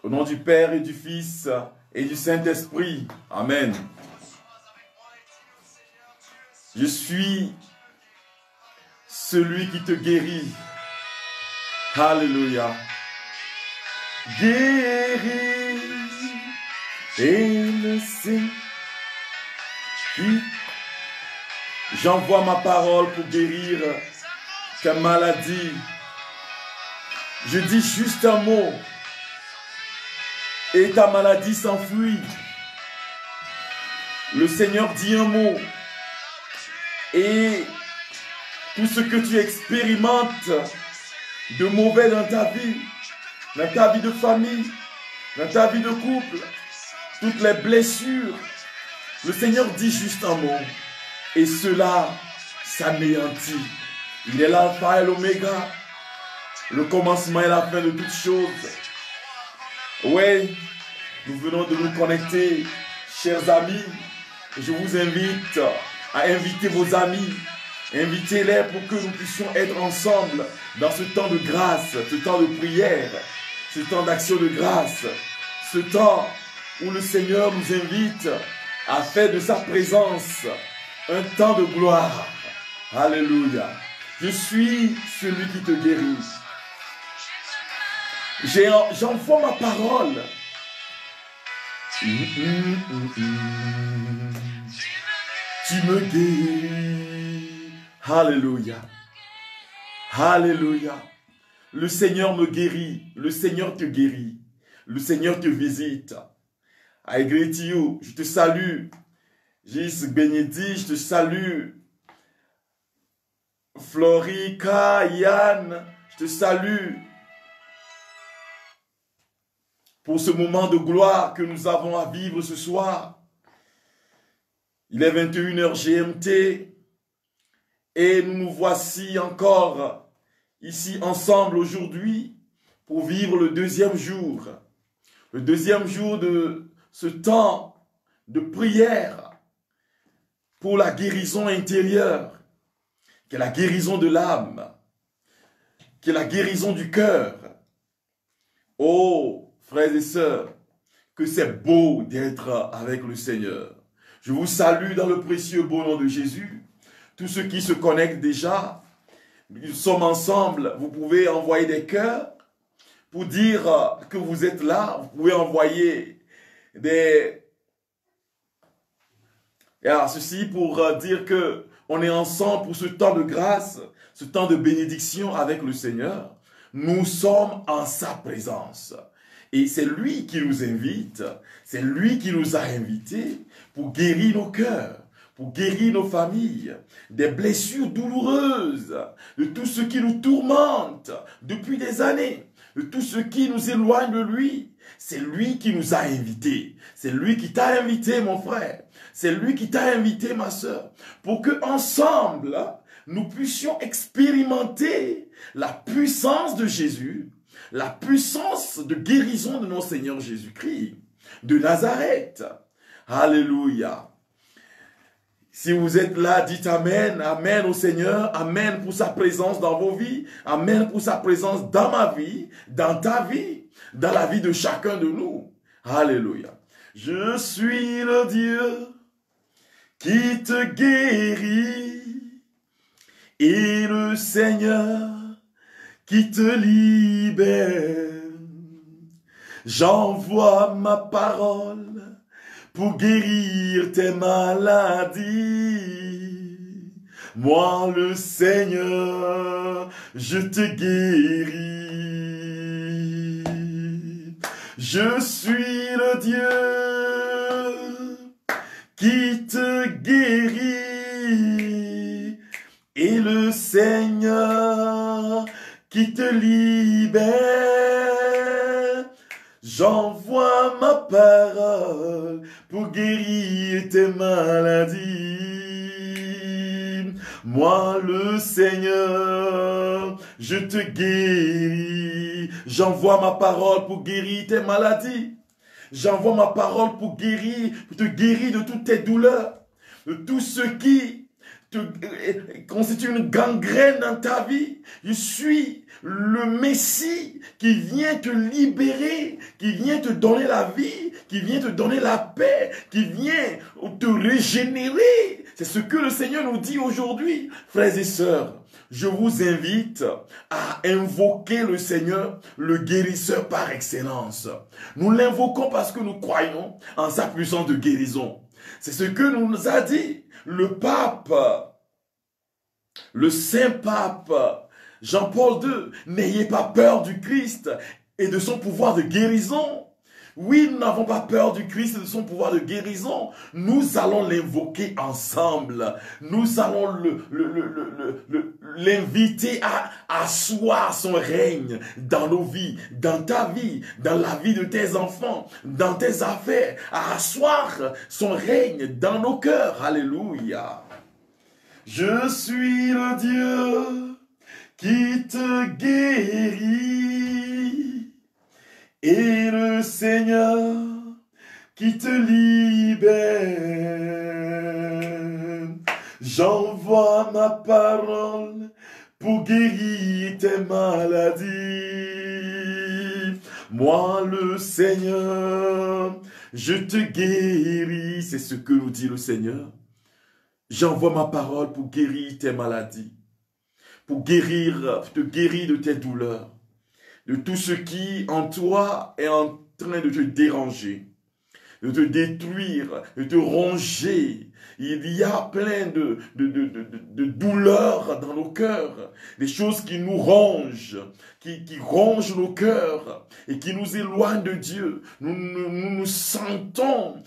Au nom du Père et du Fils et du Saint-Esprit. Amen. Je suis celui qui te guérit. Alléluia. Guéris et le sais qui. J'envoie ma parole pour guérir ta maladie. Je dis juste un mot et ta maladie s'enfuit. Le Seigneur dit un mot et tout ce que tu expérimentes de mauvais dans ta vie de famille, dans ta vie de couple, toutes les blessures, le Seigneur dit juste un mot et cela s'anéantit. Il est l'alpha et l'oméga, le commencement et la fin de toutes choses. Oui, nous venons de nous connecter, chers amis. Je vous invite à inviter vos amis. Invitez-les pour que nous puissions être ensemble dans ce temps de grâce, ce temps de prière, ce temps d'action de grâce, ce temps où le Seigneur nous invite à faire de sa présence un temps de gloire. Alléluia. Je suis celui qui te guérit. J'envoie ma parole. Tu me guéris. Alléluia. Alléluia. Le Seigneur me guérit. Le Seigneur te guérit. Le Seigneur te visite. I greet you. Je te salue. Gis Bénédit, je te salue. Florica, Yann, je te salue. Pour ce moment de gloire que nous avons à vivre ce soir. Il est 21h GMT et nous nous voici encore ici ensemble aujourd'hui pour vivre le deuxième jour. Le deuxième jour de ce temps de prière pour la guérison intérieure, qui est la guérison de l'âme, qui est la guérison du cœur. Oh, frères et sœurs, que c'est beau d'être avec le Seigneur. Je vous salue dans le précieux beau nom de Jésus. Tous ceux qui se connectent déjà, nous sommes ensemble. Vous pouvez envoyer des cœurs pour dire que vous êtes là. Vous pouvez envoyer des... ceci pour dire que on est ensemble pour ce temps de grâce, ce temps de bénédiction avec le Seigneur. Nous sommes en sa présence. Et c'est lui qui nous invite, c'est lui qui nous a invités pour guérir nos cœurs, pour guérir nos familles, des blessures douloureuses, de tout ce qui nous tourmente depuis des années, de tout ce qui nous éloigne de lui. C'est lui qui nous a invités, c'est lui qui t'a invité mon frère, c'est lui qui t'a invité ma soeur, pour que ensemble nous puissions expérimenter la puissance de Jésus, la puissance de guérison de notre Seigneur Jésus-Christ, de Nazareth. Alléluia. Si vous êtes là, dites Amen, Amen au Seigneur, Amen pour sa présence dans vos vies, Amen pour sa présence dans ma vie, dans ta vie, dans la vie de chacun de nous. Alléluia. Je suis le Dieu qui te guérit et le Seigneur qui te libère. J'envoie ma parole pour guérir tes maladies. Moi le Seigneur, je te guéris. Je suis le Dieu qui te guérit et le Seigneur qui te libère. J'envoie ma parole pour guérir tes maladies. Moi le Seigneur, je te guéris. J'envoie ma parole pour guérir tes maladies. J'envoie ma parole pour te guérir de toutes tes douleurs, de tout ce qui te constitue une gangrène dans ta vie. Je suis le Messie qui vient te libérer, qui vient te donner la vie, qui vient te donner la paix, qui vient te régénérer. C'est ce que le Seigneur nous dit aujourd'hui, frères et sœurs. Je vous invite à invoquer le Seigneur, le guérisseur par excellence. Nous l'invoquons parce que nous croyons en sa puissance de guérison. C'est ce que nous a dit le pape, le saint pape Jean-Paul II. N'ayez pas peur du Christ et de son pouvoir de guérison. Oui, nous n'avons pas peur du Christ et de son pouvoir de guérison. Nous allons l'invoquer ensemble. Nous allons l'inviter à asseoir son règne dans nos vies, dans ta vie, dans la vie de tes enfants, dans tes affaires, à asseoir son règne dans nos cœurs. Alléluia. Je suis le Dieu qui te guérit. Et le Seigneur qui te libère. J'envoie ma parole pour guérir tes maladies. Moi le Seigneur, je te guéris. C'est ce que nous dit le Seigneur. J'envoie ma parole pour guérir tes maladies. Pour te guérir de tes douleurs. De tout ce qui en toi est en train de te déranger, de te détruire, de te ronger. Il y a plein de douleurs dans nos cœurs, des choses qui nous rongent, qui rongent nos cœurs et qui nous éloignent de Dieu. Nous sentons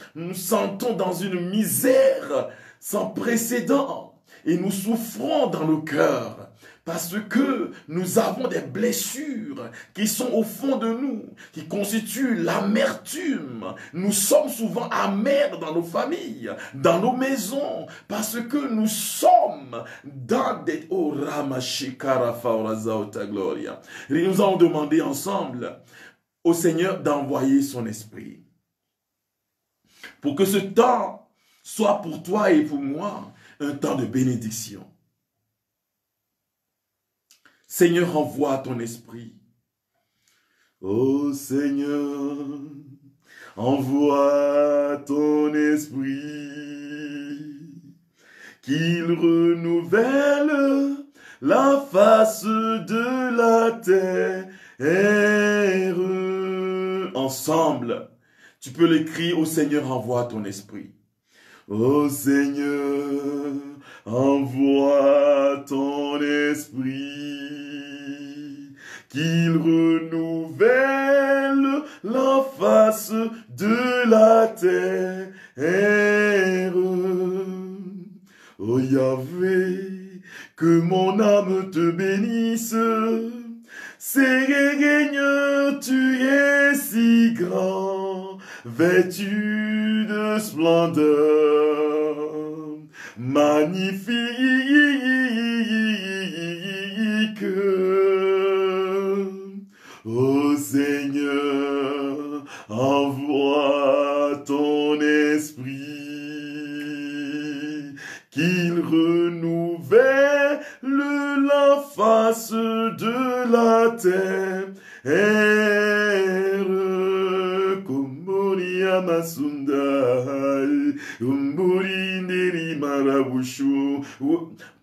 dans une misère sans précédent et nous souffrons dans le cœur. Parce que nous avons des blessures qui sont au fond de nous, qui constituent l'amertume. Nous sommes souvent amers dans nos familles, dans nos maisons, parce que nous sommes dans des... Oh, gloria. Et nous allons demander ensemble au Seigneur d'envoyer son esprit. Pour que ce temps soit pour toi et pour moi un temps de bénédiction. Seigneur, envoie ton esprit. Ô Seigneur, envoie ton esprit, qu'il renouvelle la face de la terre. Ensemble, tu peux l'écrire, ô Seigneur, envoie ton esprit. Ô Seigneur, envoie ton esprit, qu'il renouvelle la face de la terre. Ô Yahvé, que mon âme te bénisse. Seigneur, tu es si grand, vêtu de splendeur, magnifique. Ô Seigneur, envoie ton esprit, qu'il renouvelle la face de la terre.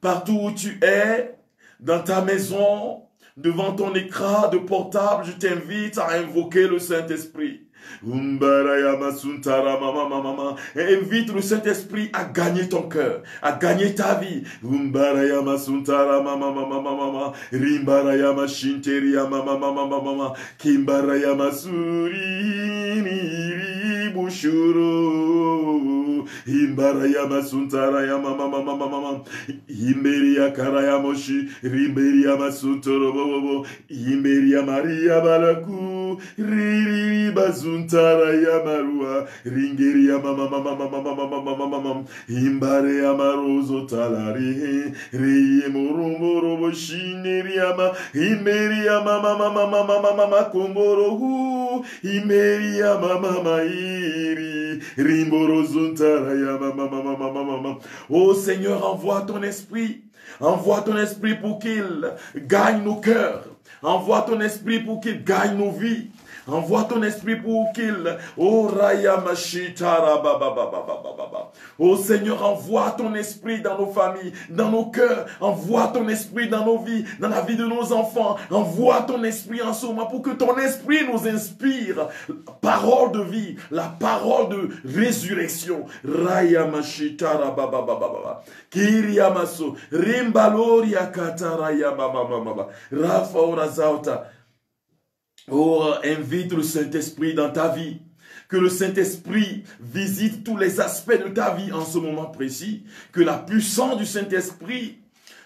Partout où tu es, dans ta maison, devant ton écran de portable, je t'invite à invoquer le Saint-Esprit. Invite le Saint-Esprit à gagner ton cœur, à gagner ta vie. Himbarayama suntarayama mama mama mama Himberia karayamoshi Rimberia masutorobobo Himberia Maria balaku riri bazuntara ya marua, ringeri ya mama mama mama mama mama mama mama, imbare ya marozo talari, riye murumuro boshineri ya ma, imeri ya mama mama mama mama mama komboro hu, imeri ya mama mairi, rimboro zuntara ya mama mama mama mama. Oh Seigneur, envoie ton esprit. Envoie ton esprit pour qu'il gagne nos cœurs. Envoie ton esprit pour qu'il gagne nos vies. Envoie ton esprit pour qu'il... Oh, Raya Mashitara Baba Baba Baba Baba. Oh Seigneur, envoie ton esprit dans nos familles, dans nos cœurs. Envoie ton esprit dans nos vies, dans la vie de nos enfants. Envoie ton esprit en ce moment pour que ton esprit nous inspire. Parole de vie, la parole de résurrection. Raya Mashitara Baba Baba Baba. Kiriamaso, Rimbaloria Kataraya Baba Baba. Rafa Orazauta. Oh, invite le Saint-Esprit dans ta vie. Que le Saint-Esprit visite tous les aspects de ta vie en ce moment précis. Que la puissance du Saint-Esprit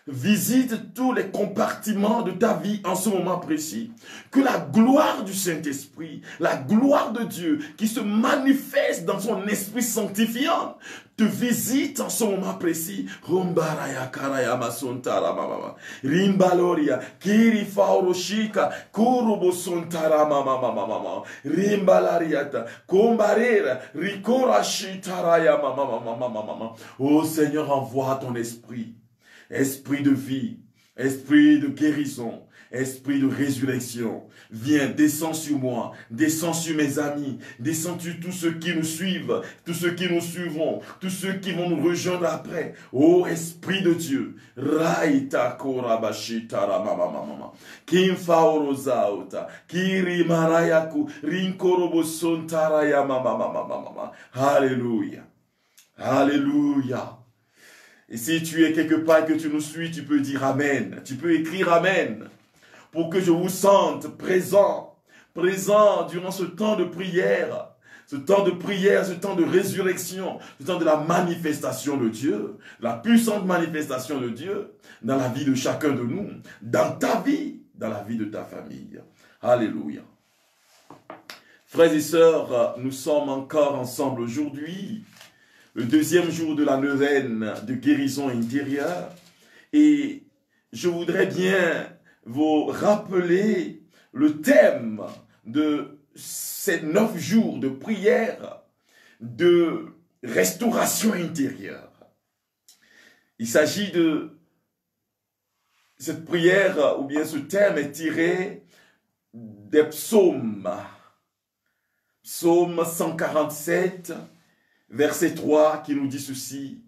visite tous les compartiments de ta vie en ce moment précis. Que la gloire du Saint-Esprit, la gloire de Dieu qui se manifeste dans son esprit sanctifiant, te visite en ce moment précis. Rumbaraya karaya masontara mama. Rimbaloria kiri faoroshika kurubo sontara mama mama mama. Rimbalariata kombarera rikora shitaraya mama mama mama mama. Oh Seigneur, envoie ton esprit. Esprit de vie, esprit de guérison, esprit de résurrection, viens, descends sur moi, descends sur mes amis, descends sur tous ceux qui nous suivent, tous ceux qui nous suivront, tous ceux qui vont nous rejoindre après. Ô Esprit de Dieu, Raita Korabashita Ramamamama, Kimfaorozauta, Kiri Marayaku, Rinkorobosontara Mama. Alléluia. Alléluia. Et si tu es quelque part que tu nous suis, tu peux dire Amen. Tu peux écrire Amen. Pour que je vous sente présent durant ce temps de prière. Ce temps de prière, ce temps de résurrection, ce temps de la manifestation de Dieu. La puissante manifestation de Dieu dans la vie de chacun de nous. Dans ta vie, dans la vie de ta famille. Alléluia. Frères et sœurs, nous sommes encore ensemble aujourd'hui. Le deuxième jour de la neuvaine de guérison intérieure. Et je voudrais bien vous rappeler le thème de ces 9 jours de prière de restauration intérieure. Il s'agit de cette prière, ou bien ce thème est tiré des psaumes. Psaume 147, verset 3 qui nous dit ceci: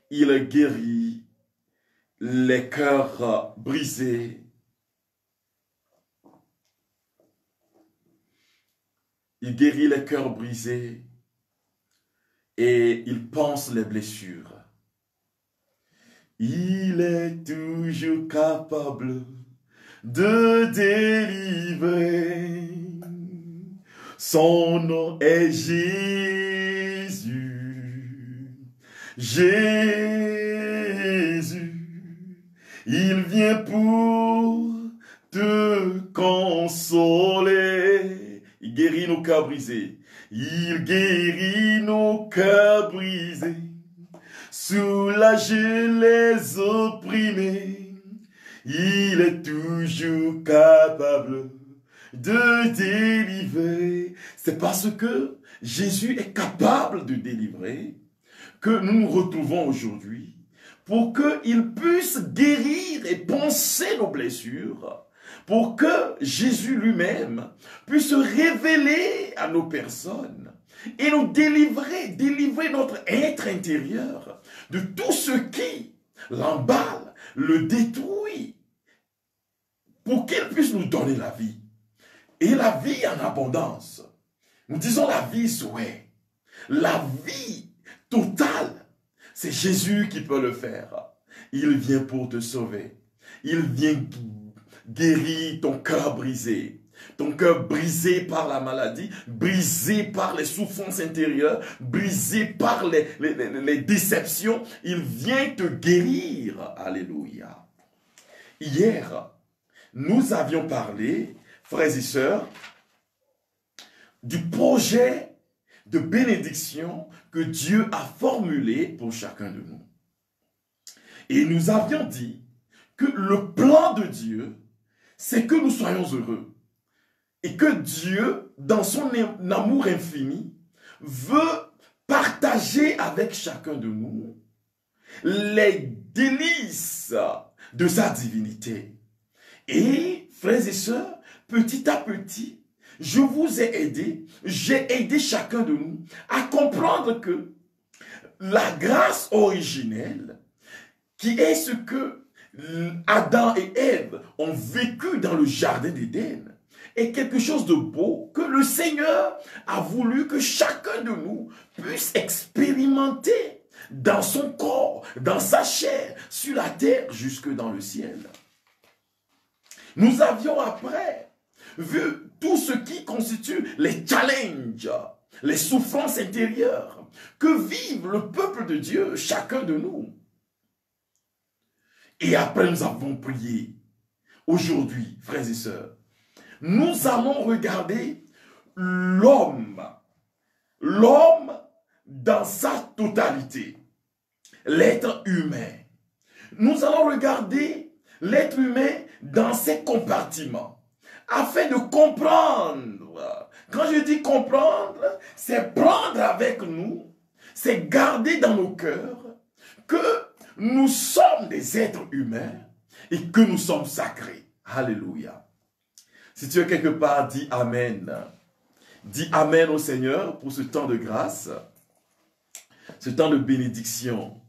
il guérit les cœurs brisés. Il guérit les cœurs brisés et il panse les blessures. Il est toujours capable de délivrer. Son nom est Jésus. Jésus, il vient pour te consoler. Il guérit nos cœurs brisés. Il guérit nos cœurs brisés. Soulager les opprimés. Il est toujours capable de délivrer. C'est parce que Jésus est capable de délivrer que nous nous retrouvons aujourd'hui pour qu'il puisse guérir et panser nos blessures, pour que Jésus lui-même puisse se révéler à nos personnes et nous délivrer notre être intérieur de tout ce qui l'emballe, le détruit, pour qu'il puisse nous donner la vie. Et la vie en abondance. Nous disons la vie souhait. La vie totale. C'est Jésus qui peut le faire. Il vient pour te sauver. Il vient guérir ton cœur brisé. Ton cœur brisé par la maladie, brisé par les souffrances intérieures, brisé par les déceptions. Il vient te guérir. Alléluia. Hier, nous avions parlé, frères et sœurs, du projet de bénédiction que Dieu a formulé pour chacun de nous. Et nous avions dit que le plan de Dieu, c'est que nous soyons heureux. Et que Dieu, dans son amour infini, veut partager avec chacun de nous les délices de sa divinité. Et, frères et sœurs, petit à petit, je vous ai aidé, j'ai aidé chacun de nous à comprendre que la grâce originelle, qui est ce que Adam et Ève ont vécu dans le jardin d'Éden, est quelque chose de beau que le Seigneur a voulu que chacun de nous puisse expérimenter dans son corps, dans sa chair, sur la terre, jusque dans le ciel. Nous avions après vu tout ce qui constitue les challenges, les souffrances intérieures que vive le peuple de Dieu, chacun de nous. Et après nous avons prié. Aujourd'hui, frères et sœurs, nous allons regarder l'homme dans sa totalité, l'être humain. Nous allons regarder l'être humain dans ses compartiments, afin de comprendre. Quand je dis comprendre, c'est prendre avec nous, c'est garder dans nos cœurs que nous sommes des êtres humains et que nous sommes sacrés. Alléluia. Si tu es quelque part, dis Amen. Dis Amen au Seigneur pour ce temps de grâce, ce temps de bénédiction.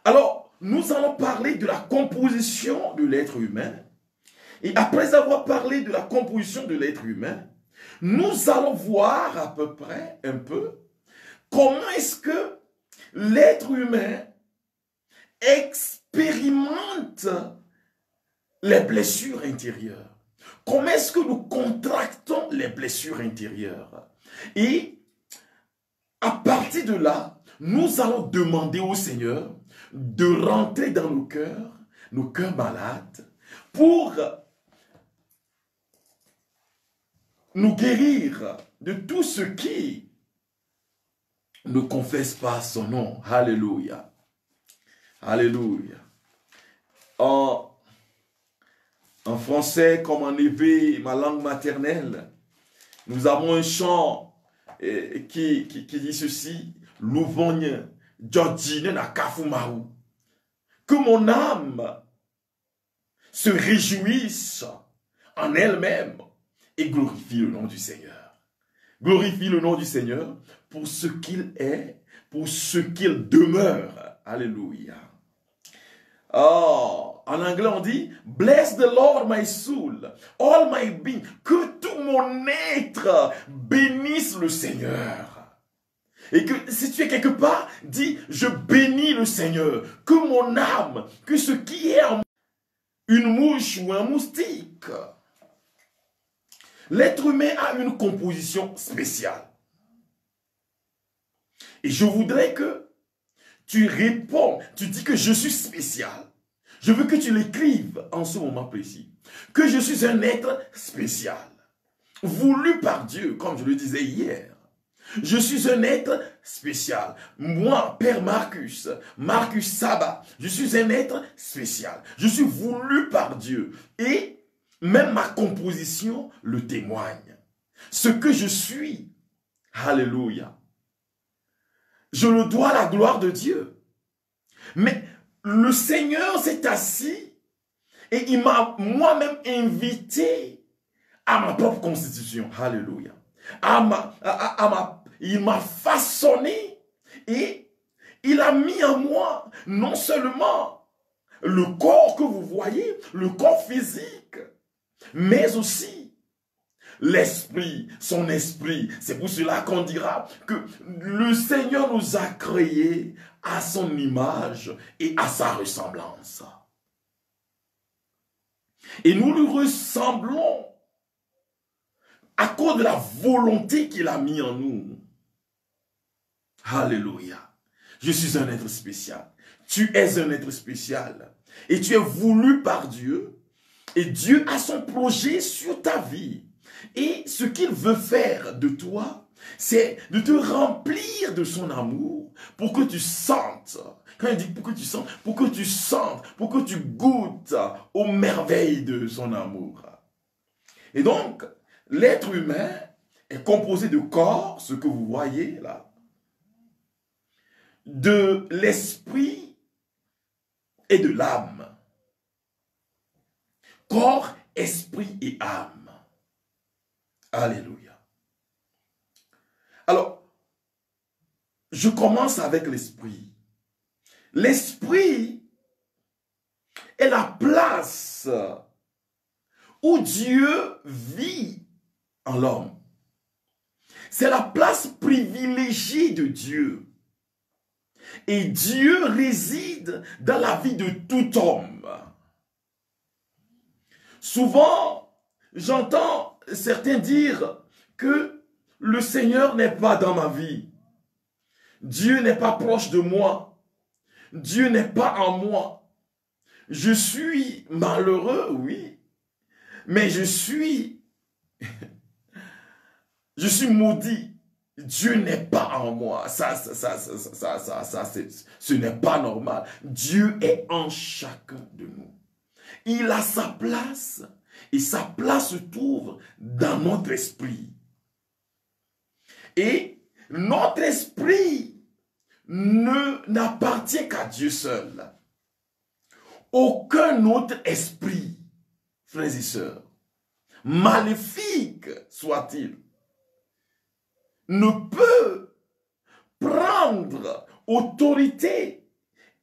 Alors, nous allons parler de la composition de l'être humain. Et après avoir parlé de la composition de l'être humain, nous allons voir à peu près un peu comment est-ce que l'être humain expérimente les blessures intérieures. Comment est-ce que nous contractons les blessures intérieures? Et à partir de là, nous allons demander au Seigneur de rentrer dans nos cœurs malades, pour nous guérir de tout ce qui ne confesse pas son nom. Alléluia. Alléluia. En français, comme en hébreu, ma langue maternelle, nous avons un chant qui dit ceci: Louvogne, Djodjine na Kafumaru. Que mon âme se réjouisse en elle-même et glorifie le nom du Seigneur. Glorifie le nom du Seigneur pour ce qu'il est, pour ce qu'il demeure. Alléluia. Oh, en anglais on dit Bless the Lord my soul, all my being. Que tout mon être bénisse le Seigneur. Et que si tu es quelque part, dis je bénis le Seigneur. Que mon âme, que ce qui est en moi, une mouche ou un moustique. L'être humain a une composition spéciale. Et je voudrais que tu réponds, tu dis que je suis spécial. Je veux que tu l'écrives en ce moment précis. Que je suis un être spécial. Voulu par Dieu, comme je le disais hier. Je suis un être spécial. Moi, Père Marcus Saba, je suis un être spécial. Je suis voulu par Dieu. Et même ma composition le témoigne. Ce que je suis, alléluia, je le dois à la gloire de Dieu. Mais le Seigneur s'est assis et il m'a moi-même invité à ma propre constitution. Alléluia. Il m'a façonné et il a mis en moi non seulement le corps que vous voyez, le corps physique, mais aussi l'esprit, son esprit. C'est pour cela qu'on dira que le Seigneur nous a créés à son image et à sa ressemblance. Et nous lui ressemblons à cause de la volonté qu'il a mis en nous. Alléluia. Je suis un être spécial. Tu es un être spécial. Et tu es voulu par Dieu. Et Dieu a son projet sur ta vie. Et ce qu'il veut faire de toi, c'est de te remplir de son amour pour que tu sentes. Quand il dit pour que tu sentes, pour que tu sentes, pour que tu goûtes aux merveilles de son amour. Et donc, l'être humain est composé de corps, ce que vous voyez là, de l'esprit et de l'âme. Corps, esprit et âme. Alléluia. Alors, je commence avec l'esprit. L'esprit est la place où Dieu vit en l'homme. C'est la place privilégiée de Dieu. Et Dieu réside dans la vie de tout homme. Souvent, j'entends certains dire que le Seigneur n'est pas dans ma vie. Dieu n'est pas proche de moi. Dieu n'est pas en moi. Je suis malheureux, oui, mais je suis maudit. Dieu n'est pas en moi. Ce n'est pas normal. Dieu est en chacun de nous. Il a sa place et sa place se trouve dans notre esprit. Et notre esprit n'appartient qu'à Dieu seul. Aucun autre esprit, frères et sœurs, maléfique soit-il, ne peut prendre autorité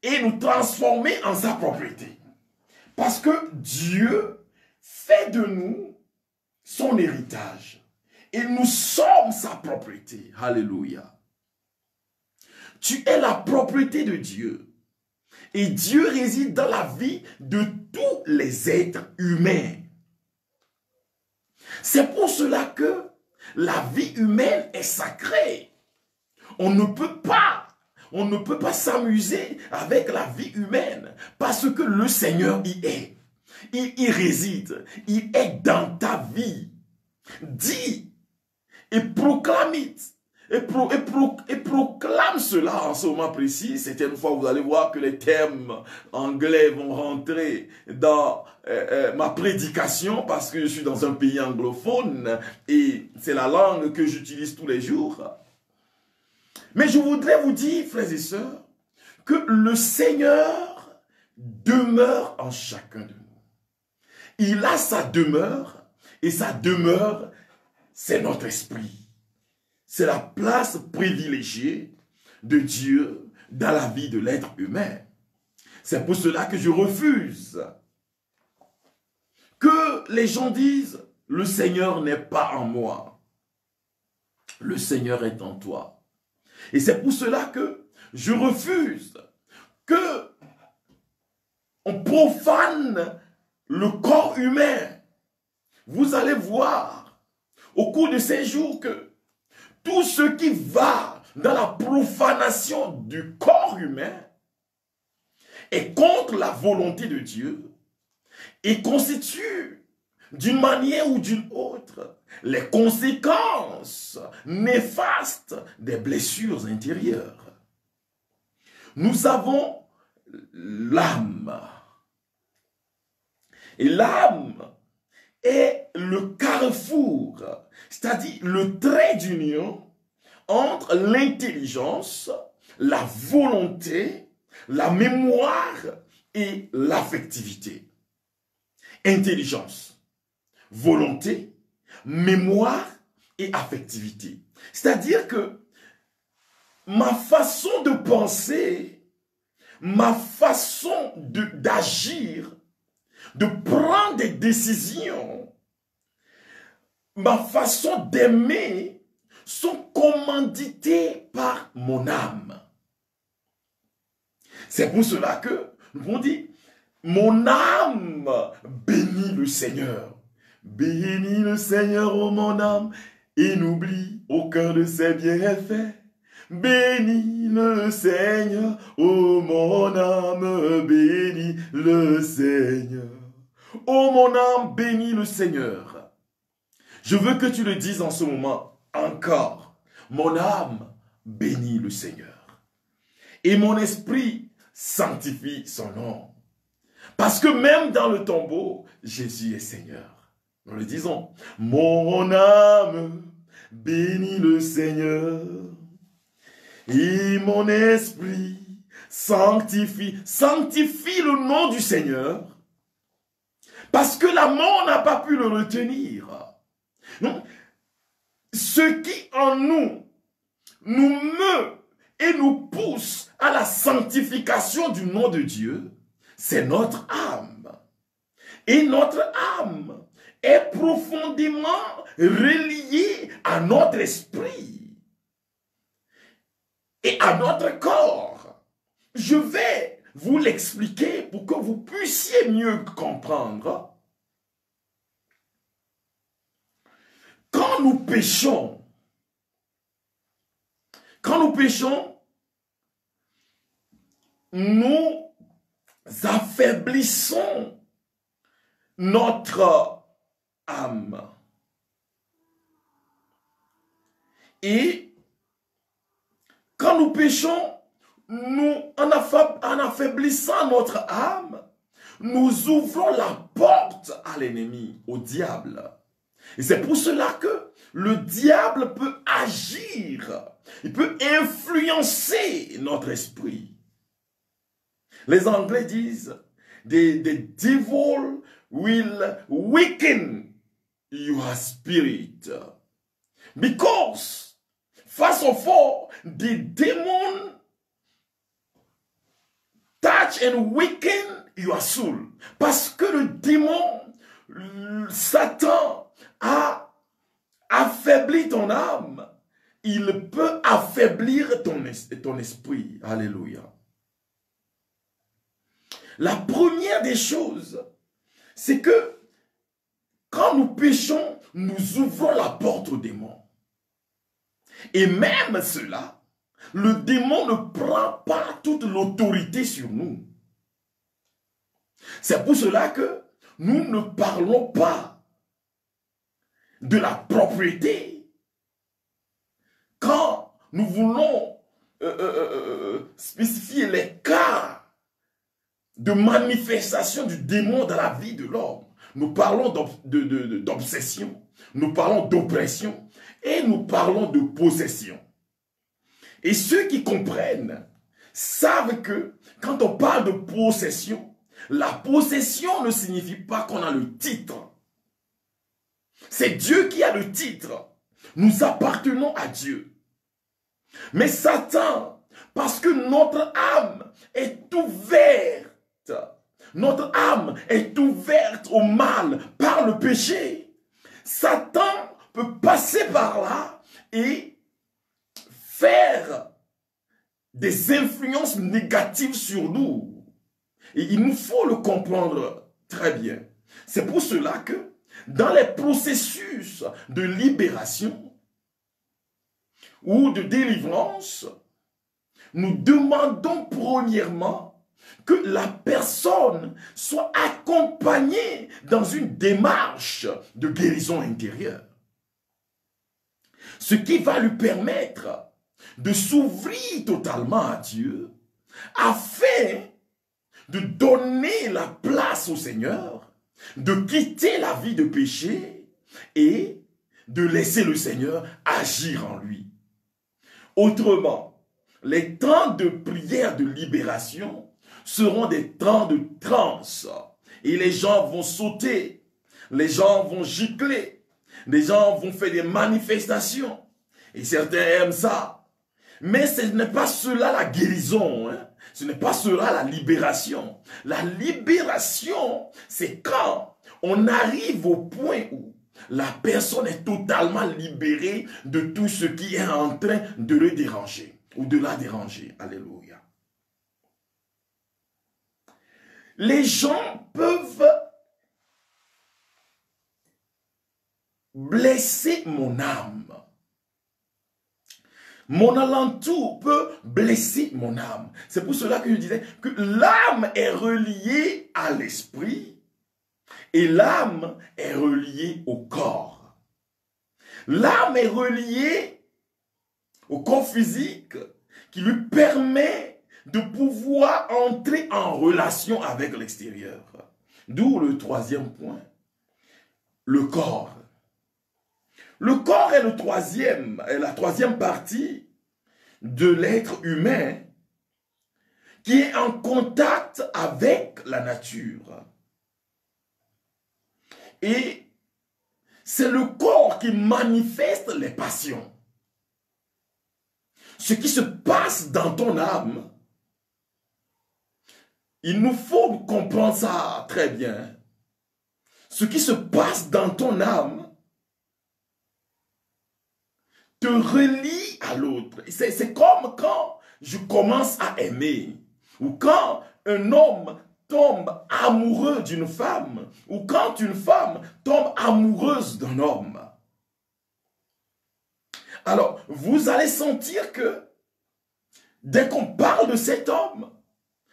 et nous transformer en sa propriété. Parce que Dieu fait de nous son héritage. Et nous sommes sa propriété. Alléluia. Tu es la propriété de Dieu. Et Dieu réside dans la vie de tous les êtres humains. C'est pour cela que la vie humaine est sacrée. On ne peut pas s'amuser avec la vie humaine parce que le Seigneur y est. Il y réside. Il est dans ta vie. Dis et proclame et proclame cela en ce moment précis. Certaines fois, vous allez voir que les termes anglais vont rentrer dans ma prédication parce que je suis dans un pays anglophone et c'est la langue que j'utilise tous les jours. Mais je voudrais vous dire, frères et sœurs, que le Seigneur demeure en chacun de nous. Il a sa demeure et sa demeure, c'est notre esprit. C'est la place privilégiée de Dieu dans la vie de l'être humain. C'est pour cela que je refuse que les gens disent « Le Seigneur n'est pas en moi. Le Seigneur est en toi. » Et c'est pour cela que je refuse que on profane le corps humain. Vous allez voir au cours de ces jours que tout ce qui va dans la profanation du corps humain est contre la volonté de Dieu et constitue d'une manière ou d'une autre les conséquences néfastes des blessures intérieures. Nous avons l'âme. Et l'âme est le carrefour, c'est-à-dire le trait d'union entre l'intelligence, la volonté, la mémoire et l'affectivité. Intelligence, volonté, mémoire et affectivité. C'est-à-dire que ma façon de penser, ma façon d'agir, de prendre des décisions, ma façon d'aimer sont commanditées par mon âme. C'est pour cela que nous avons dit, mon âme bénit le Seigneur. Bénis le Seigneur, ô mon âme, et n'oublie aucun de ses bienfaits. Bénis le Seigneur, ô mon âme, bénis le Seigneur. Ô mon âme, bénis le Seigneur. Je veux que tu le dises en ce moment encore. Mon âme bénit le Seigneur. Et mon esprit sanctifie son nom. Parce que même dans le tombeau, Jésus est Seigneur. Nous le disons. Mon âme bénit le Seigneur. Et mon esprit sanctifie le nom du Seigneur. Parce que la mort n'a pas pu le retenir. Non. Ce qui en nous meut et nous pousse à la sanctification du nom de Dieu, c'est notre âme. Et notre âme est profondément reliée à notre esprit et à notre corps. Je vais vous l'expliquer pour que vous puissiez mieux comprendre. Quand nous péchons, nous affaiblissons notre âme. Et quand nous péchons, en affaiblissant notre âme, nous ouvrons la porte à l'ennemi, au diable. Et c'est pour cela que le diable peut agir, il peut influencer notre esprit. Les Anglais disent, the devil will weaken your spirit. Because, first of all, the demon touch and weaken your soul. Parce que le démon, Satan, a affaibli ton âme. Il peut affaiblir ton esprit. Alléluia. La première des choses, c'est que quand nous péchons, nous ouvrons la porte au démon. Et même cela, le démon ne prend pas toute l'autorité sur nous. C'est pour cela que nous ne parlons pas de la propriété. Quand nous voulons spécifier les cas de manifestation du démon dans la vie de l'homme, nous parlons d'obsession, nous parlons d'oppression et nous parlons de possession. Et ceux qui comprennent savent que quand on parle de possession, la possession ne signifie pas qu'on a le titre. C'est Dieu qui a le titre. Nous appartenons à Dieu. Mais Satan, parce que notre âme est ouverte, au mal par le péché, Satan peut passer par là et faire des influences négatives sur nous. Et il nous faut le comprendre très bien. C'est pour cela que dans les processus de libération ou de délivrance, nous demandons premièrement que la personne soit accompagnée dans une démarche de guérison intérieure. Ce qui va lui permettre de s'ouvrir totalement à Dieu afin de donner la place au Seigneur, de quitter la vie de péché et de laisser le Seigneur agir en lui. Autrement, les temps de prière de libération seront des temps de transe et les gens vont sauter, les gens vont gicler, les gens vont faire des manifestations et certains aiment ça. Mais ce n'est pas cela la guérison, hein? Ce n'est pas cela la libération. La libération, c'est quand on arrive au point où la personne est totalement libérée de tout ce qui est en train de le déranger ou de la déranger. Alléluia. Les gens peuvent blesser mon âme. Mon alentour peut blesser mon âme. C'est pour cela que je disais que l'âme est reliée à l'esprit et l'âme est reliée au corps. L'âme est reliée au corps physique qui lui permet de pouvoir entrer en relation avec l'extérieur. D'où le troisième point, le corps. Le corps est la troisième partie de l'être humain qui est en contact avec la nature. Et c'est le corps qui manifeste les passions. Ce qui se passe dans ton âme, il nous faut comprendre ça très bien. Ce qui se passe dans ton âme te relie à l'autre. C'est comme quand je commence à aimer, ou quand un homme tombe amoureux d'une femme, ou quand une femme tombe amoureuse d'un homme. Alors, vous allez sentir que dès qu'on parle de cet homme,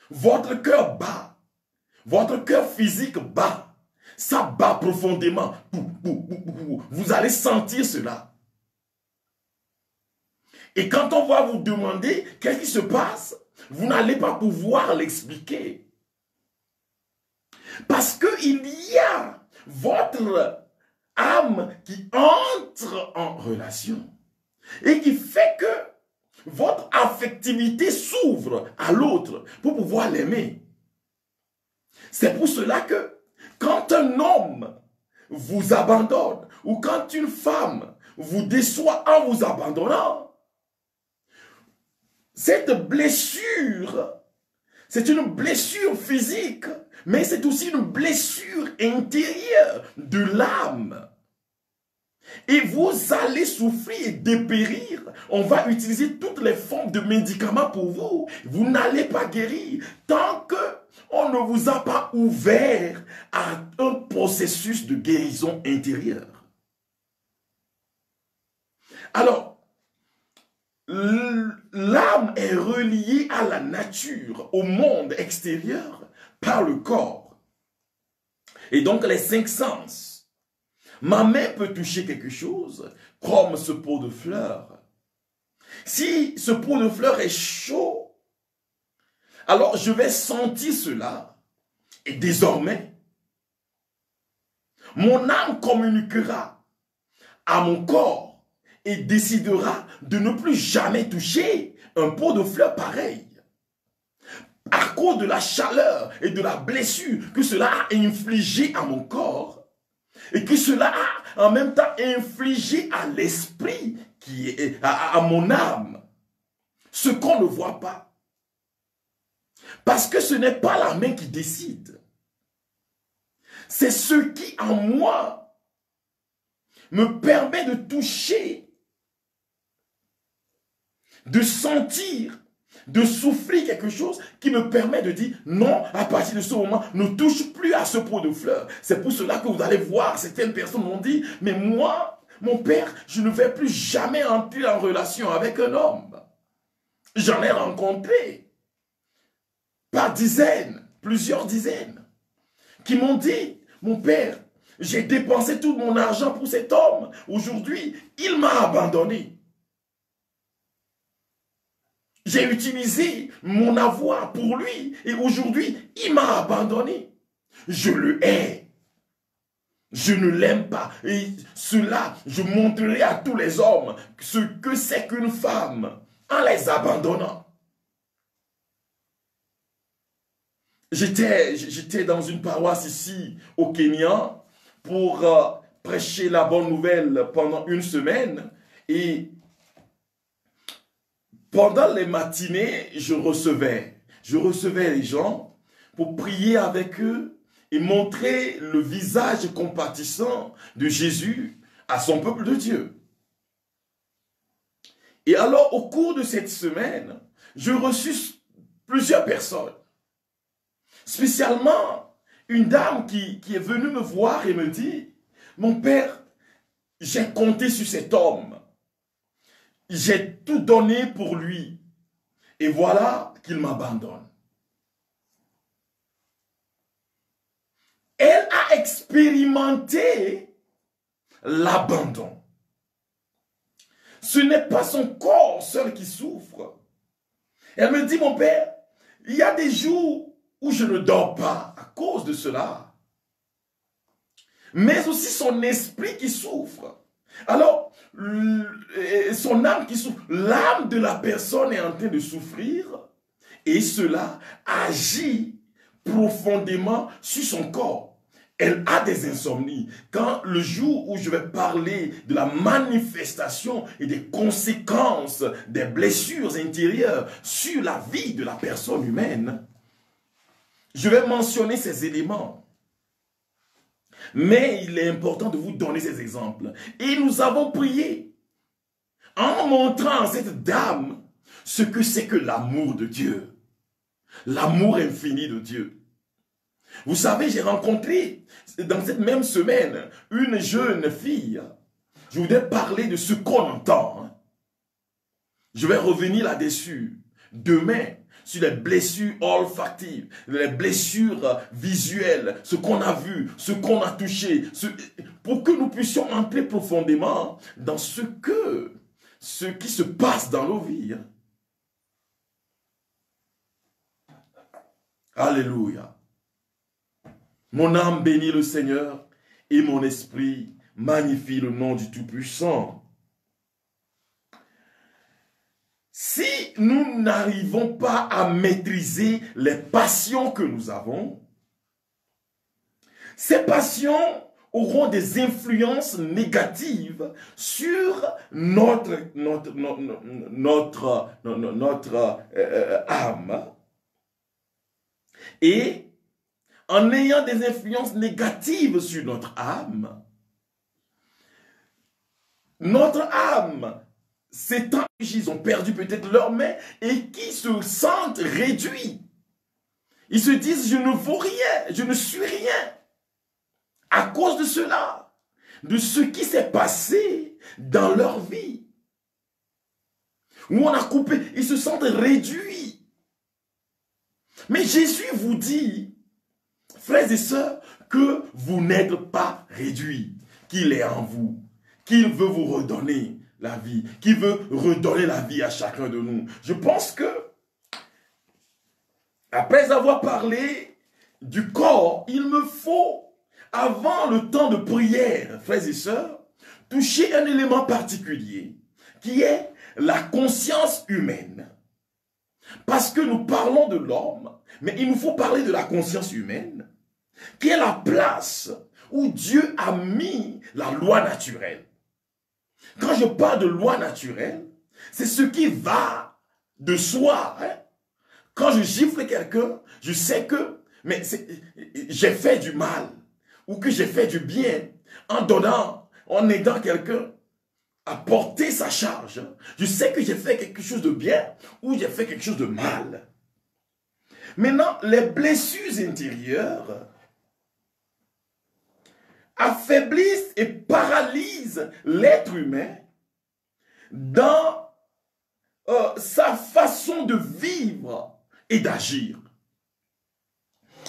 votre cœur bat, votre cœur physique bat, ça bat profondément. Vous allez sentir cela. Et quand on va vous demander qu'est-ce qui se passe, vous n'allez pas pouvoir l'expliquer. Parce qu'il y a votre âme qui entre en relation et qui fait que votre affectivité s'ouvre à l'autre pour pouvoir l'aimer. C'est pour cela que quand un homme vous abandonne ou quand une femme vous déçoit en vous abandonnant, cette blessure, c'est une blessure physique, mais c'est aussi une blessure intérieure de l'âme. Et vous allez souffrir et dépérir. On va utiliser toutes les formes de médicaments pour vous. Vous n'allez pas guérir tant qu'on ne vous a pas ouvert à un processus de guérison intérieure. Alors, l'âme est reliée à la nature, au monde extérieur, par le corps. Et donc les 5 sens. Ma main peut toucher quelque chose, comme ce pot de fleurs. Si ce pot de fleurs est chaud, alors je vais sentir cela. Et désormais, mon âme communiquera à mon corps et décidera de ne plus jamais toucher un pot de fleurs pareil. À cause de la chaleur et de la blessure que cela a infligé à mon corps et que cela a en même temps infligé à l'esprit qui est à mon âme. Ce qu'on ne voit pas. Parce que ce n'est pas la main qui décide. C'est ce qui en moi me permet de toucher, de sentir, de souffrir quelque chose qui me permet de dire non, à partir de ce moment, ne touche plus à ce pot de fleurs. C'est pour cela que vous allez voir, certaines personnes m'ont dit, mais moi, mon père, je ne vais plus jamais entrer en relation avec un homme. J'en ai rencontré par dizaines, plusieurs dizaines, qui m'ont dit, mon père, j'ai dépensé tout mon argent pour cet homme. Aujourd'hui, il m'a abandonné. J'ai utilisé mon avoir pour lui et aujourd'hui, il m'a abandonné. Je le hais. Je ne l'aime pas. Et cela, je montrerai à tous les hommes ce que c'est qu'une femme en les abandonnant. J'étais dans une paroisse ici au Kenya pour prêcher la bonne nouvelle pendant une semaine et pendant les matinées, je recevais les gens pour prier avec eux et montrer le visage compatissant de Jésus à son peuple de Dieu. Et alors, au cours de cette semaine, je reçus plusieurs personnes, spécialement une dame qui est venue me voir et me dit, mon père, j'ai compté sur cet homme. J'ai tout donné pour lui. Et voilà qu'il m'abandonne. Elle a expérimenté l'abandon. ce n'est pas son corps seul qui souffre. Elle me dit, mon père, il y a des jours où je ne dors pas à cause de cela. Mais aussi son esprit qui souffre. Alors, son âme qui souffre, l'âme de la personne est en train de souffrir et cela agit profondément sur son corps. Elle a des insomnies. Quand le jour où je vais parler de la manifestation et des conséquences des blessures intérieures sur la vie de la personne humaine, je vais mentionner ces éléments. Mais il est important de vous donner ces exemples. Et nous avons prié en montrant à cette dame ce que c'est que l'amour de Dieu. L'amour infini de Dieu. Vous savez, j'ai rencontré dans cette même semaine une jeune fille. Je voudrais parler de ce qu'on entend. Je vais revenir là-dessus demain sur les blessures olfactives, les blessures visuelles, ce qu'on a vu, ce qu'on a touché, pour que nous puissions entrer profondément dans ce qui se passe dans nos vies. Alléluia. Mon âme bénit le Seigneur et mon esprit magnifie le nom du Tout-Puissant. Si nous n'arrivons pas à maîtriser les passions que nous avons, ces passions auront des influences négatives sur notre âme. Et en ayant des influences négatives sur notre âme, ces temps, ils ont perdu peut-être leurs mains et qui se sentent réduits. Ils se disent, je ne vaux rien, je ne suis rien. À cause de cela, de ce qui s'est passé dans leur vie. Où on a coupé, ils se sentent réduits. Mais Jésus vous dit, frères et sœurs, que vous n'êtes pas réduits, qu'il est en vous, qu'il veut vous redonner la vie, qu'il veut redonner la vie à chacun de nous. Je pense que, après avoir parlé du corps, il me faut, avant le temps de prière, frères et sœurs, toucher un élément particulier, qui est la conscience humaine. Parce que nous parlons de l'homme, mais il nous faut parler de la conscience humaine, qui est la place où Dieu a mis la loi naturelle. Quand je parle de loi naturelle, c'est ce qui va de soi. Hein? Quand je gifle quelqu'un, je sais que j'ai fait du mal ou que j'ai fait du bien en aidant quelqu'un à porter sa charge. Je sais que j'ai fait quelque chose de bien ou j'ai fait quelque chose de mal. Maintenant, les blessures intérieures affaiblissent et paralysent l'être humain dans sa façon de vivre et d'agir.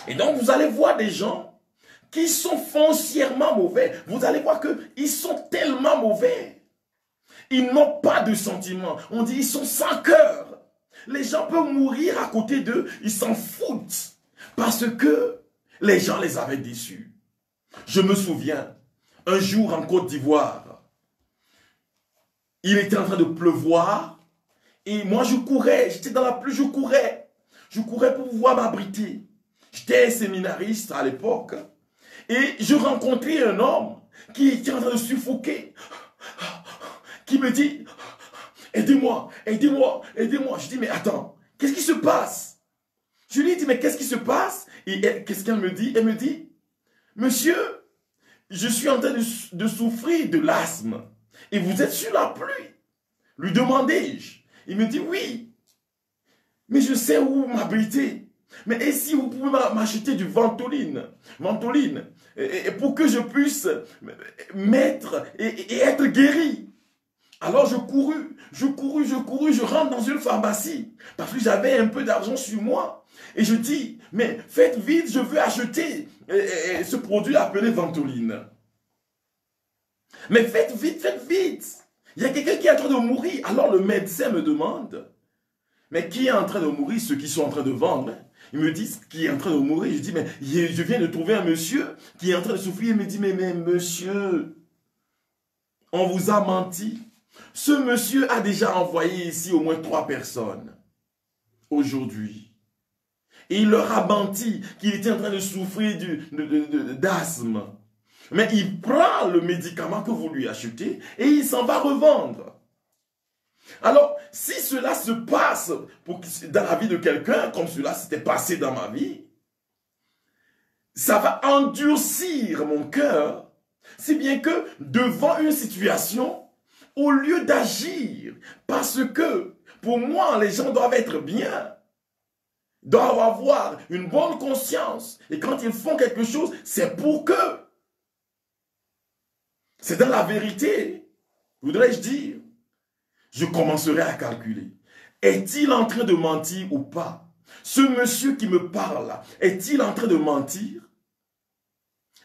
Et donc, vous allez voir des gens qui sont foncièrement mauvais. Vous allez voir qu'ils sont tellement mauvais. Ils n'ont pas de sentiments. On dit ils sont sans cœur. Les gens peuvent mourir à côté d'eux. Ils s'en foutent. Parce que les gens les avaient déçus. Je me souviens, un jour en Côte d'Ivoire, il était en train de pleuvoir. Et moi je courais. J'étais dans la pluie, je courais. Je courais pour pouvoir m'abriter. J'étais séminariste à l'époque. Et je rencontrais un homme qui était en train de suffoquer. Qui me dit, aidez-moi, aidez-moi, aidez-moi. Je dis, mais attends, qu'est-ce qui se passe? Je lui dis, mais qu'est-ce qui se passe? Et qu'est-ce qu'elle me dit? Elle me dit, monsieur, je suis en train de souffrir de l'asthme. Et vous êtes sur la pluie. Lui demandai-je. Il me dit, oui, mais je sais où m'abriter. Mais et si vous pouvez m'acheter du Ventoline, et pour que je puisse mettre et être guéri. Alors je courus, je rentre dans une pharmacie, parce que j'avais un peu d'argent sur moi. Et je dis, mais faites vite, je veux acheter ce produit appelé Ventoline. Mais faites vite, Il y a quelqu'un qui est en train de mourir. Alors le médecin me demande, mais qui est en train de mourir? Ceux qui sont en train de vendre. Ils me disent qui est en train de mourir. Je dis, mais je viens de trouver un monsieur qui est en train de souffrir. Il me dit, mais monsieur, on vous a menti. Ce monsieur a déjà envoyé ici au moins 3 personnes aujourd'hui. Et il leur a menti qu'il était en train de souffrir d'asthme. Mais il prend le médicament que vous lui achetez et il s'en va revendre. Alors, si cela se passe dans la vie de quelqu'un, comme cela s'était passé dans ma vie, ça va endurcir mon cœur, si bien que devant une situation, au lieu d'agir, parce que pour moi, les gens doivent être bien, doivent avoir une bonne conscience, et quand ils font quelque chose, c'est pour que. C'est dans la vérité, voudrais-je dire. Je commencerai à calculer. Est-il en train de mentir ou pas? Ce monsieur qui me parle, est-il en train de mentir?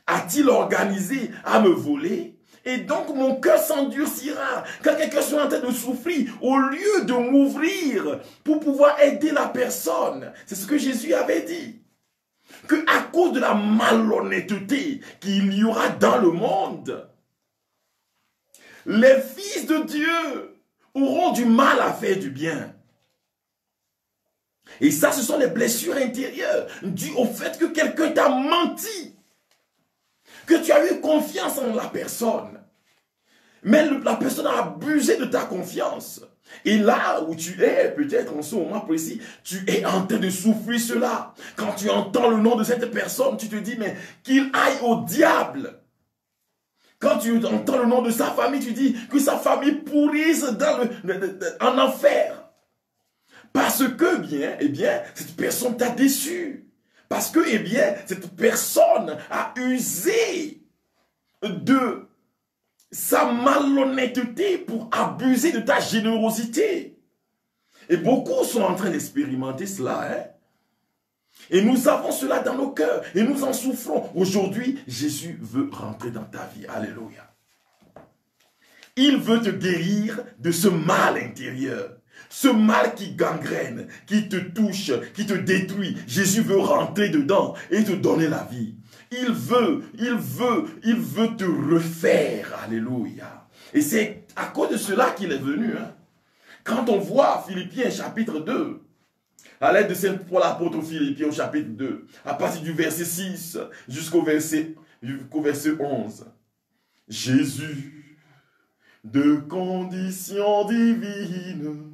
A-t-il organisé à me voler? Et donc mon cœur s'endurcira. Quand quelqu'un sera en train de souffrir, au lieu de m'ouvrir pour pouvoir aider la personne, c'est ce que Jésus avait dit. Que à cause de la malhonnêteté qu'il y aura dans le monde, les fils de Dieu auront du mal à faire du bien. Et ça, ce sont les blessures intérieures dues au fait que quelqu'un t'a menti. Que tu as eu confiance en la personne. Mais la personne a abusé de ta confiance. Et là où tu es, peut-être en ce moment précis, tu es en train de souffrir cela. Quand tu entends le nom de cette personne, tu te dis, mais qu'il aille au diable. Quand tu entends le nom de sa famille, tu dis que sa famille pourrisse en enfer. Parce que, cette personne t'a déçu. Parce que, cette personne a usé de sa malhonnêteté pour abuser de ta générosité. Et beaucoup sont en train d'expérimenter cela, hein. Et nous avons cela dans nos cœurs. Et nous en souffrons. Aujourd'hui, Jésus veut rentrer dans ta vie. Alléluia. Il veut te guérir de ce mal intérieur. Ce mal qui gangrène, qui te touche, qui te détruit. Jésus veut rentrer dedans et te donner la vie. Il veut te refaire. Alléluia. Et c'est à cause de cela qu'il est venu. Hein. Quand on voit Philippiens chapitre 2, à l'aide de Saint Paul apôtre Philippiens au chapitre 2, à partir du verset 6 jusqu'au verset 11. Jésus, de condition divine,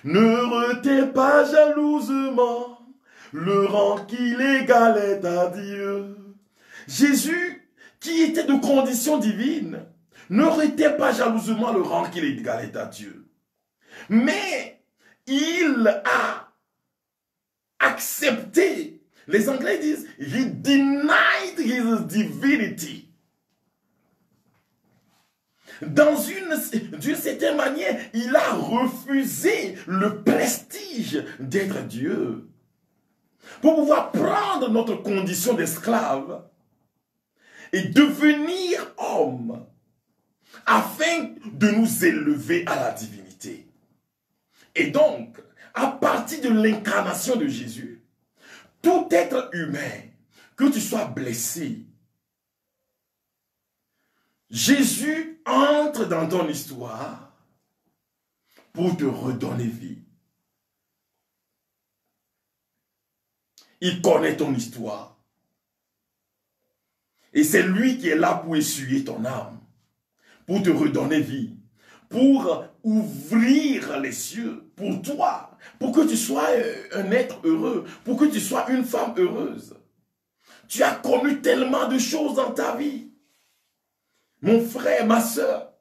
ne retient pas jalousement le rang qu'il égalait à Dieu. Jésus, qui était de condition divine, ne retient pas jalousement le rang qu'il égalait à Dieu. Mais il a accepté. Les Anglais disent, he denied his divinity. D'une certaine manière, il a refusé le prestige d'être Dieu. Pour pouvoir prendre notre condition d'esclave et devenir homme, afin de nous élever à la divinité. Et donc, à partir de l'incarnation de Jésus, tout être humain, que tu sois blessé, Jésus entre dans ton histoire pour te redonner vie. Il connaît ton histoire. Et c'est lui qui est là pour essuyer ton âme, pour te redonner vie, pour ouvrir les cieux pour toi, pour que tu sois un être heureux, pour que tu sois une femme heureuse. Tu as connu tellement de choses dans ta vie, mon frère, ma soeur,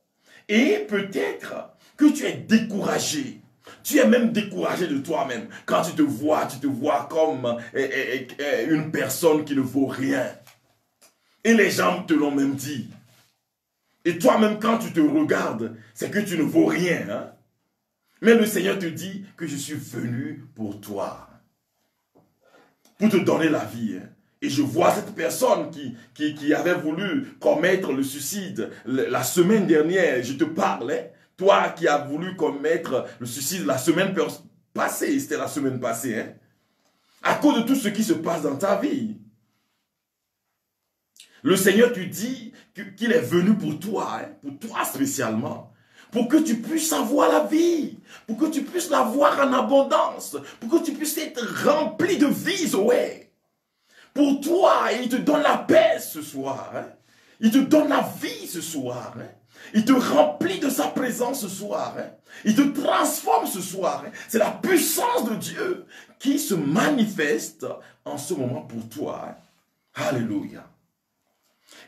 et peut-être que tu es découragé. Tu es même découragé de toi-même. Quand tu te vois comme une personne qui ne vaut rien. Et les gens te l'ont même dit. Et toi-même, quand tu te regardes, c'est que tu ne vaux rien. Hein? Mais le Seigneur te dit que je suis venu pour toi. Pour te donner la vie. Hein? Et je vois cette personne qui avait voulu commettre le suicide la semaine dernière. Je te parle, hein? Toi qui as voulu commettre le suicide la semaine passée. C'était la semaine passée. Hein? À cause de tout ce qui se passe dans ta vie. Le Seigneur te dit qu'il est venu pour toi. Hein? Pour toi spécialement. Pour que tu puisses avoir la vie. Pour que tu puisses l'avoir en abondance. Pour que tu puisses être rempli de vie, ouais. Pour toi, il te donne la paix ce soir. Hein? Il te donne la vie ce soir. Hein? Il te remplit de sa présence ce soir. Hein? Il te transforme ce soir. Hein? C'est la puissance de Dieu qui se manifeste en ce moment pour toi. Hein? Alléluia.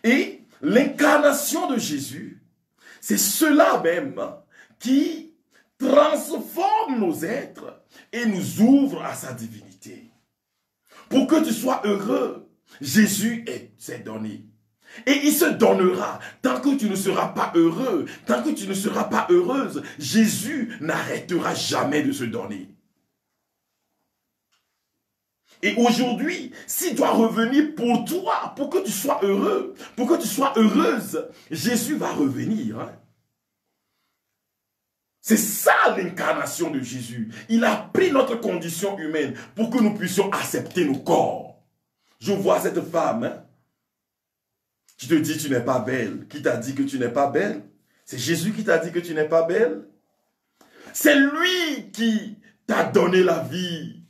Et l'incarnation de Jésus, c'est cela même qui transforme nos êtres et nous ouvre à sa divinité. Pour que tu sois heureux, Jésus s'est donné. Et il se donnera. Tant que tu ne seras pas heureux, tant que tu ne seras pas heureuse, Jésus n'arrêtera jamais de se donner. Et aujourd'hui, s'il doit revenir pour toi, pour que tu sois heureux, pour que tu sois heureuse, Jésus va revenir. Hein? C'est ça l'incarnation de Jésus. Il a pris notre condition humaine pour que nous puissions accepter nos corps. Je vois cette femme hein, qui te dit tu n'es pas belle. Qui t'a dit que tu n'es pas belle? C'est Jésus qui t'a dit que tu n'es pas belle. C'est lui qui t'a donné la vie.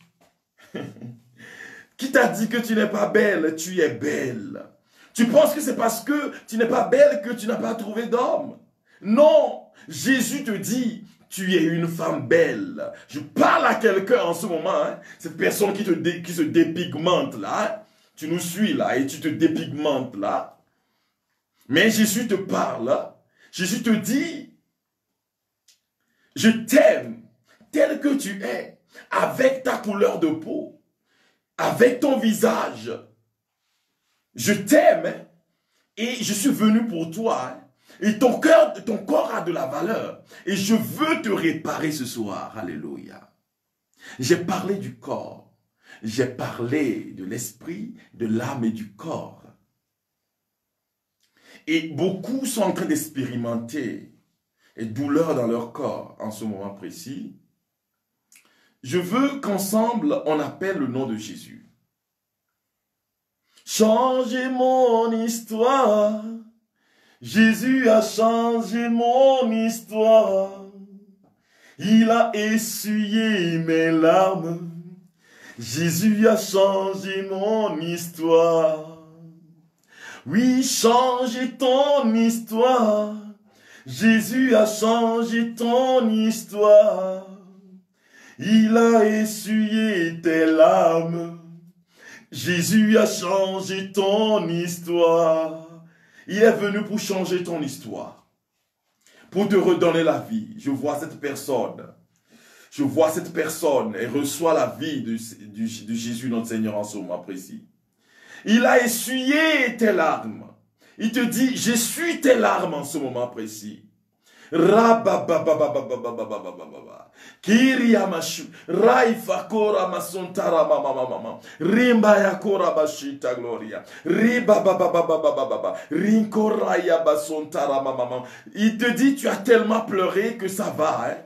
Qui t'a dit que tu n'es pas belle? Tu es belle. Tu penses que c'est parce que tu n'es pas belle que tu n'as pas trouvé d'homme? Non, Jésus te dit, tu es une femme belle. Je parle à quelqu'un en ce moment, hein, cette personne qui se dépigmente là, hein, tu nous suis là et tu te dépigmentes là. Mais Jésus te parle, hein, Jésus te dit, je t'aime tel que tu es, avec ta couleur de peau, avec ton visage. Je t'aime hein, et je suis venu pour toi. Hein. Et ton corps a de la valeur. Et je veux te réparer ce soir. Alléluia. J'ai parlé du corps. J'ai parlé de l'esprit, de l'âme et du corps. Et beaucoup sont en train d'expérimenter des douleurs dans leur corps en ce moment précis. Je veux qu'ensemble, on appelle le nom de Jésus. Changez mon histoire. Jésus a changé mon histoire. Il a essuyé mes larmes. Jésus a changé mon histoire. Oui, changez ton histoire. Jésus a changé ton histoire. Il a essuyé tes larmes. Jésus a changé ton histoire. Il est venu pour changer ton histoire. Pour te redonner la vie. Je vois cette personne. Je vois cette personne. Elle reçoit la vie de Jésus, notre Seigneur, en ce moment précis. Il a essuyé tes larmes. Il te dit, j'essuie tes larmes en ce moment précis. Kiriamashu Raifa Kora Masontara Mama Rimba Yakora Bashita Gloria Riba Baba Rinkoraya Basontara Mama. Il te dit tu as tellement pleuré que ça va hein?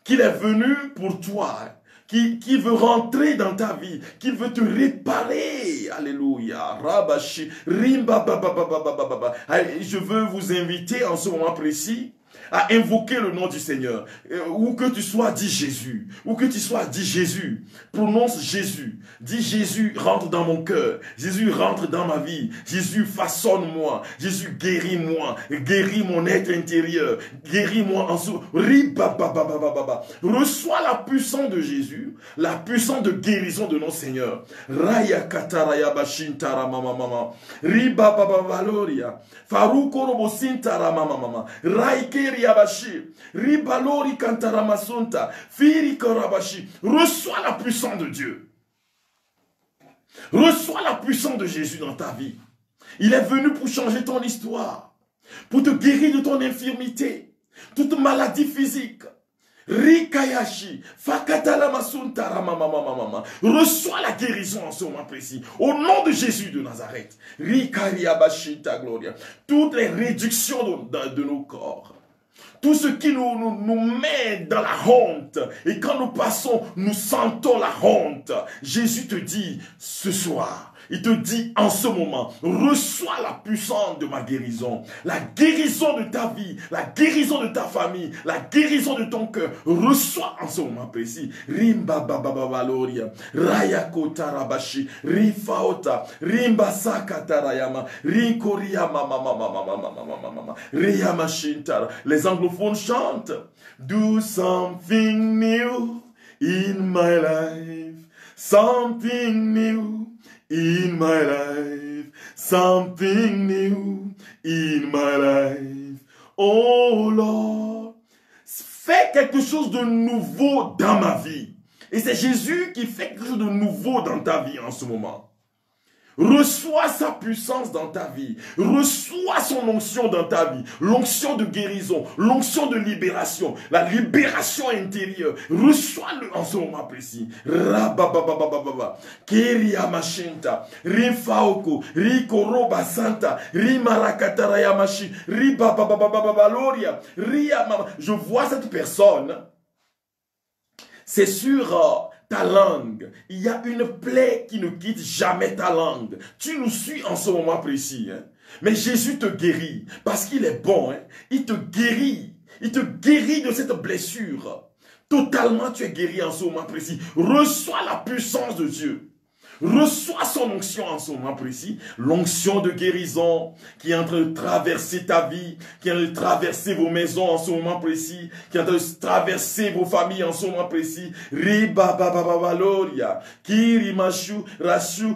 Qu'il est venu pour toi hein? Qui veut rentrer dans ta vie, qui veut te réparer. Alléluia. Rabashi, rimba, je veux vous inviter en ce moment précis à invoquer le nom du Seigneur. Où que tu sois, dis Jésus. Où que tu sois, dis Jésus. Prononce Jésus. Dis Jésus, rentre dans mon cœur. Jésus, rentre dans ma vie. Jésus, façonne-moi. Jésus, guéris-moi. Guéris mon être intérieur. Guéris-moi en sous. Reçois la puissance de Jésus. La puissance de guérison de nos seigneurs. Raya kataraya bashintara mama mama. Riba baba valoria. Faruko robosintara mama mama. Raikeri yabashi. Ribalori kantaramasunta. Firi korabashi. Reçois la puissance de Dieu. Reçois la puissance de Jésus dans ta vie. Il est venu pour changer ton histoire. Pour te guérir de ton infirmité. Toute maladie physique. Rikayashi, Fakatala Masuntara Mama. Reçois la guérison en ce moment précis. Au nom de Jésus de Nazareth. Rikariabashita Gloria. Toutes les réductions de nos corps. Tout ce qui nous met dans la honte. Et quand nous passons, nous sentons la honte. Jésus te dit ce soir. Il te dit en ce moment, reçois la puissance de ma guérison, la guérison de ta vie, la guérison de ta famille, la guérison de ton cœur. Reçois en ce moment précis. Rimba bababaloria, rayakota rabashi, rifaota, rimba sakatarayama, rinkoria mama, riyamashintara. Les anglophones chantent. Do something new in my life, something new. In my life, something new in my life. Oh Lord, fais quelque chose de nouveau dans ma vie. Et c'est Jésus qui fait quelque chose de nouveau dans ta vie en ce moment. Reçois sa puissance dans ta vie. Reçois son onction dans ta vie. L'onction de guérison, l'onction de libération, la libération intérieure. Reçois-le en ce moment précis. Rababababababa. Keriamashinta. Rifaoko. Rikoroba Santa. Rimarakatarayamashi. Ribababababaloria. Riamama. Je vois cette personne. C'est sur ta langue. Il y a une plaie qui ne quitte jamais ta langue. Tu nous suis en ce moment précis. Hein? Mais Jésus te guérit parce qu'il est bon. Hein? Il te guérit. Il te guérit de cette blessure. Totalement, tu es guéri en ce moment précis. Reçois la puissance de Dieu. Reçois son onction en ce moment précis, l'onction de guérison qui est en train de traverser ta vie, qui est en train de traverser vos maisons en ce moment précis, qui est en train de traverser vos familles en ce moment précis. Riba babababaloria, kirimashu, rashu,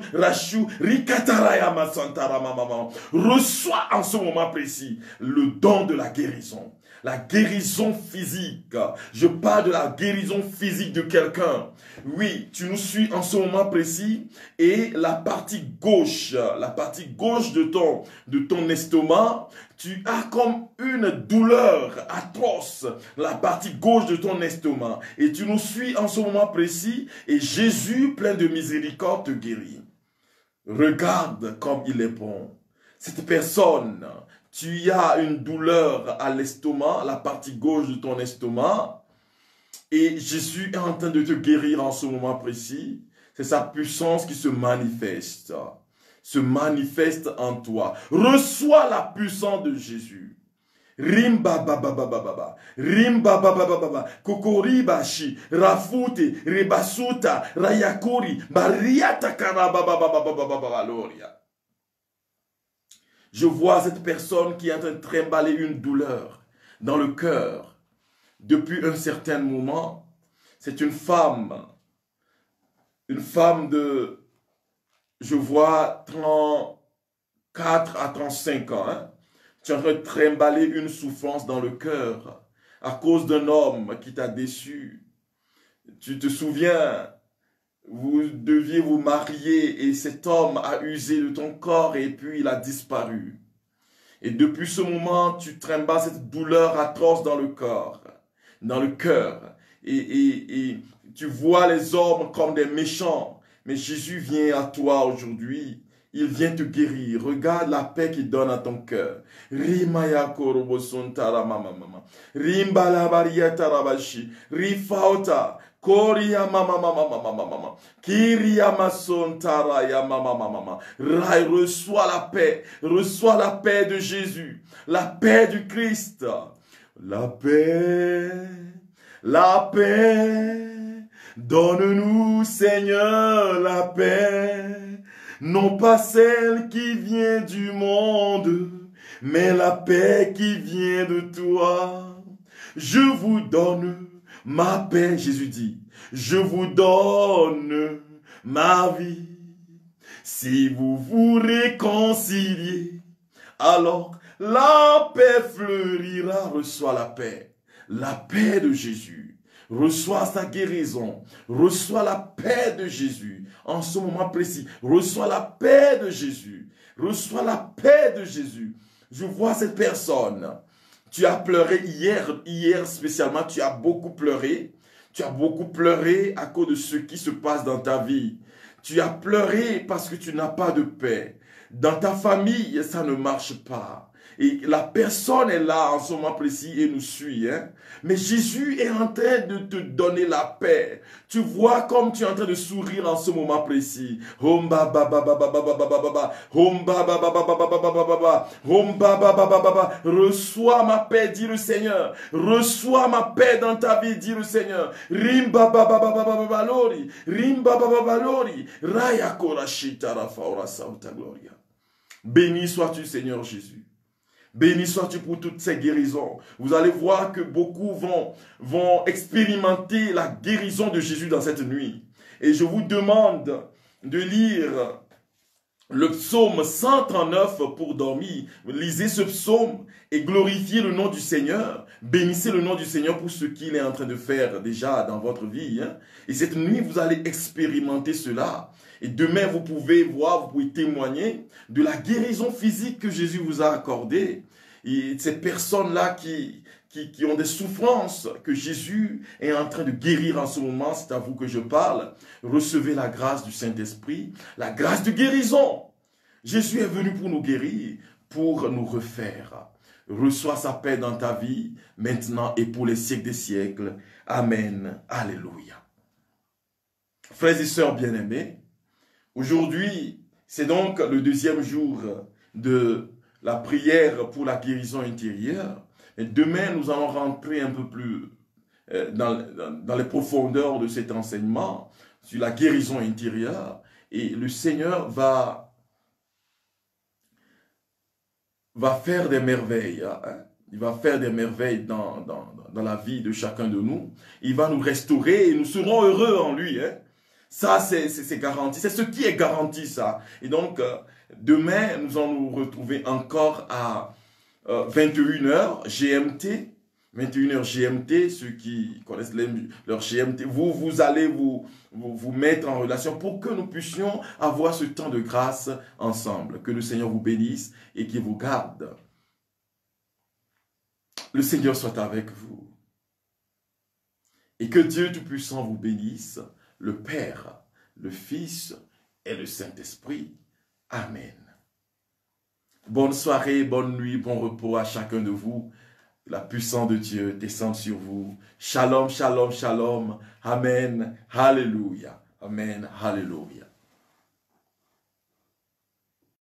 rikataraya masantara mama. Reçois en ce moment précis le don de la guérison. La guérison physique. Je parle de la guérison physique de quelqu'un. Oui, tu nous suis en ce moment précis et la partie gauche de ton estomac, tu as comme une douleur atroce, la partie gauche de ton estomac. Et tu nous suis en ce moment précis et Jésus, plein de miséricorde, te guérit. Regarde comme il est bon. Cette personne, tu as une douleur à l'estomac, la partie gauche de ton estomac, et Jésus est en train de te guérir en ce moment précis. C'est sa puissance qui se manifeste en toi. Reçois la puissance de Jésus. Rimba baba baba baba, rimba baba baba baba, kokoribashi, rafute, rebasuta, rayakuri, bariata karaba baba baba baba baba loria. Je vois cette personne qui est en train de trimballer une douleur dans le cœur depuis un certain moment. C'est une femme de, je vois, 34 à 35 ans. Hein? Tu es en train de trimballer une souffrance dans le cœur à cause d'un homme qui t'a déçu. Tu te souviens, vous deviez vous marier et cet homme a usé de ton corps et puis il a disparu. Et depuis ce moment, tu trimbales cette douleur atroce dans le corps, dans le cœur. Et tu vois les hommes comme des méchants. Mais Jésus vient à toi aujourd'hui. Il vient te guérir. Regarde la paix qu'il donne à ton cœur. Rimaya korobosuntara mama mama. Rimbala barieta rabashi. Rifauta. Koria mama mama mama mama. Kiria masontara ya mama mama. Rai, reçois la paix. Reçois la paix de Jésus. La paix du Christ. La paix. La paix. Donne-nous, Seigneur, la paix. Non pas celle qui vient du monde, mais la paix qui vient de toi. Je vous donne ma paix, Jésus dit. Je vous donne ma vie. Si vous vous réconciliez, alors la paix fleurira. Reçois la paix de Jésus. Reçois sa guérison. Reçois la paix de Jésus. En ce moment précis, reçois la paix de Jésus. Reçois la paix de Jésus. Je vois cette personne Tu as pleuré hier spécialement, tu as beaucoup pleuré. Tu as beaucoup pleuré à cause de ce qui se passe dans ta vie. Tu as pleuré parce que tu n'as pas de paix. Dans ta famille, ça ne marche pas. Et la personne est là en ce moment précis et nous suit. Hein? Mais Jésus est en train de te donner la paix. Tu vois comme tu es en train de sourire en ce moment précis. Reçois ma paix, dit le Seigneur. Reçois ma paix dans ta vie, dit le Seigneur. Béni sois-tu, Seigneur Jésus. Béni sois-tu pour toutes ces guérisons. Vous allez voir que beaucoup vont expérimenter la guérison de Jésus dans cette nuit. Et je vous demande de lire le psaume 139 pour dormir. Lisez ce psaume et glorifiez le nom du Seigneur. Bénissez le nom du Seigneur pour ce qu'il est en train de faire déjà dans votre vie. Hein. Et cette nuit, vous allez expérimenter cela. Et demain, vous pouvez voir, vous pouvez témoigner de la guérison physique que Jésus vous a accordée. Et ces personnes-là qui ont des souffrances que Jésus est en train de guérir en ce moment, c'est à vous que je parle. Recevez la grâce du Saint-Esprit, la grâce de guérison. Jésus est venu pour nous guérir, pour nous refaire. Reçois sa paix dans ta vie, maintenant et pour les siècles des siècles. Amen. Alléluia. Frères et sœurs bien-aimés, aujourd'hui, c'est donc le deuxième jour de la prière pour la guérison intérieure. Et demain, nous allons rentrer un peu plus dans les profondeurs de cet enseignement sur la guérison intérieure. Et le Seigneur va faire des merveilles. Hein? Il va faire des merveilles dans la vie de chacun de nous. Il va nous restaurer et nous serons heureux en lui. Hein? Ça, c'est garanti. C'est ce qui est garanti, ça. Et donc, demain, nous allons nous retrouver encore à 21h GMT. 21h GMT, ceux qui connaissent leur GMT, vous allez vous mettre en relation pour que nous puissions avoir ce temps de grâce ensemble. Que le Seigneur vous bénisse et qu'il vous garde. Le Seigneur soit avec vous. Et que Dieu Tout-Puissant vous bénisse, le Père, le Fils et le Saint-Esprit. Amen. Bonne soirée, bonne nuit, bon repos à chacun de vous. La puissance de Dieu descend sur vous. Shalom, shalom, shalom. Amen. Alléluia. Amen. Alléluia.